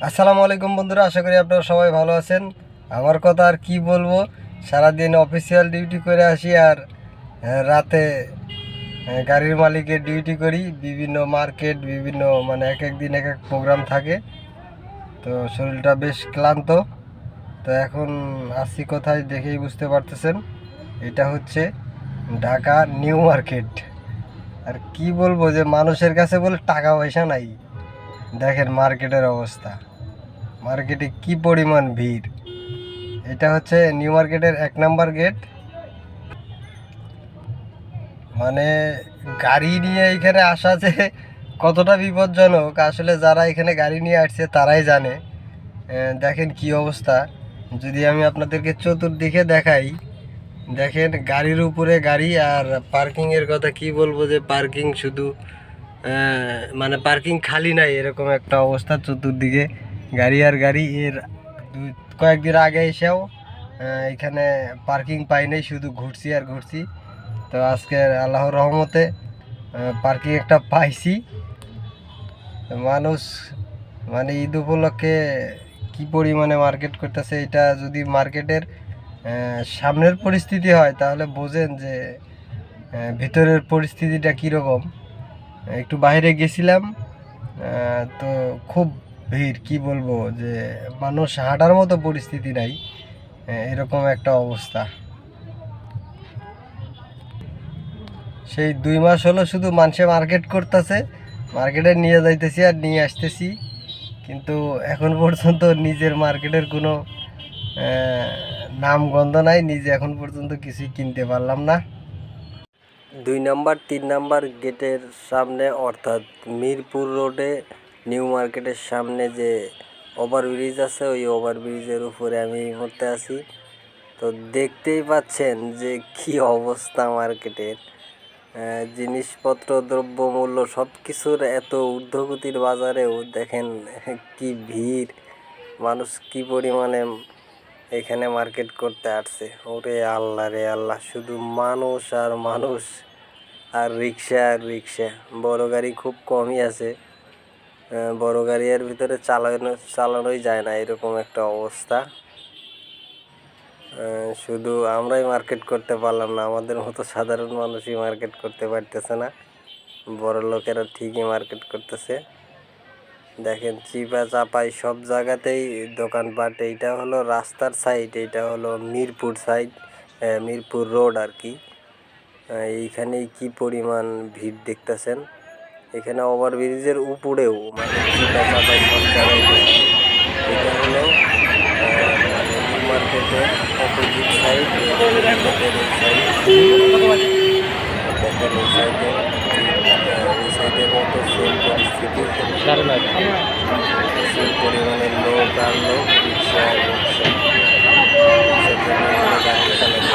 আসসালামু আলাইকুম বন্ধুরা, আশা করি আপনারা সবাই ভালো আছেন। আমার কথা আর কি বলবো, সারাদিন অফিসিয়াল ডিউটি করে আসি আর রাতে গাড়ির মালিকের ডিউটি করি। বিভিন্ন মার্কেট, বিভিন্ন মানে এক এক দিন এক এক প্রোগ্রাম থাকে, তো শরীরটা বেশ ক্লান্ত। তো এখন আসছি কোথায় দেখেই বুঝতে পারতেছেন, এটা হচ্ছে ঢাকা নিউ মার্কেট। আর কি বলবো যে মানুষের কাছে বলে টাকা পয়সা নাই। দেখেন মার্কেটের অবস্থা, মার্কেটে কি পরিমাণ ভিড়। এটা হচ্ছে নিউ মার্কেটের 1 নাম্বার গেট। মানে গাড়ি নিয়ে এখানে আসা যে কতটা বিপজ্জনক, আসলে যারা এখানে গাড়ি নিয়ে আসছে তারাই জানে। দেখেন কি অবস্থা। যদি আমি আপনাদেরকে চতুর্দিকে দেখাই, দেখেন গাড়ির উপরে গাড়ি। আর পার্কিংয়ের কথা কি বলবো, যে পার্কিং শুধু মানে পার্কিং খালি নাই, এরকম একটা অবস্থা। চতুর্দিকে গাড়ি আর গাড়ি। এর কয়েকদিন আগে এসেও এখানে পার্কিং পাই নাই, শুধু ঘুরছি আর ঘুরছি। তো আজকে আল্লাহর রহমতে পার্কিং একটা পাইছি। মানুষ মানে ঈদ উপলক্ষে কি পরিমাণে মার্কেট করতেছে। এটা যদি মার্কেটের সামনের পরিস্থিতি হয় তাহলে বোঝেন যে ভিতরের পরিস্থিতিটা কীরকম। একটু বাইরে গেছিলাম, তো খুব ভিড়, কি বলবো যে মানুষ হাঁটার মতো পরিস্থিতি নাই, এরকম একটা অবস্থা। সেই 2 মাস হলো শুধু মানুষে মার্কেট করতেছে, মার্কেটে নিয়ে যাইতেছি আর নিয়ে আসতেছি, কিন্তু এখন পর্যন্ত নিজের মার্কেটের কোনো নাম গন্ধ নাই। নিজে এখন পর্যন্ত কিছুই কিনতে পারলাম না। 2 নাম্বার 3 নাম্বার গেটের সামনে, অর্থাৎ মিরপুর রোডে নিউ মার্কেটের সামনে যে ওভারব্রিজ আছে, ওই ওভারব্রিজের উপরে আমি এই মুহূর্তে আছি। তো দেখতেই পাচ্ছেন যে কি অবস্থা মার্কেটের। জিনিসপত্র, দ্রব্যমূল্য সব কিছুর এত ঊর্ধ্বগতির বাজারেও দেখেন কি ভিড়। মানুষ কি পরিমাণে এখানে মার্কেট করতে আসছে। ওরে আল্লাহ রে আল্লাহ, শুধু মানুষ আর মানুষ, আর রিক্সা আর রিক্সা। বড় গাড়ি খুব কমই আছে, বড় গাড়ি এর ভিতরে চালানোই যায় না, এরকম একটা অবস্থা। শুধু আমরাই মার্কেট করতে পারলাম না, আমাদের মতো সাধারণ মানুষই মার্কেট করতে পারতেছে না। বড় লোকেরা ঠিকই মার্কেট করতেছে। দেখেন চিপা চাপাই সব জায়গাতেই দোকানপাট। এইটা হলো রাস্তার সাইড, এইটা হলো মিরপুর সাইড, মিরপুর রোড আর কি। এইখানেই কি পরিমাণ ভিড় দেখতেছেন। এখানে ওভারব্রিজের উপরেও মানে চিপা চাপাই সব জায়গায় দোকান। এটা হলো মানে নিউ মার্কেটের অপোজিট সাইড, মার্কেটের এই সাইড। দেখেন এই সাইডে এই সাইডের মতো সেম পরিস্থিতি, প্রচুর পরিমাণে লোক আর লোক, রিক্সা আর রিক্সা। রিক্সার জন্য এখানে গাড়ি চালানো।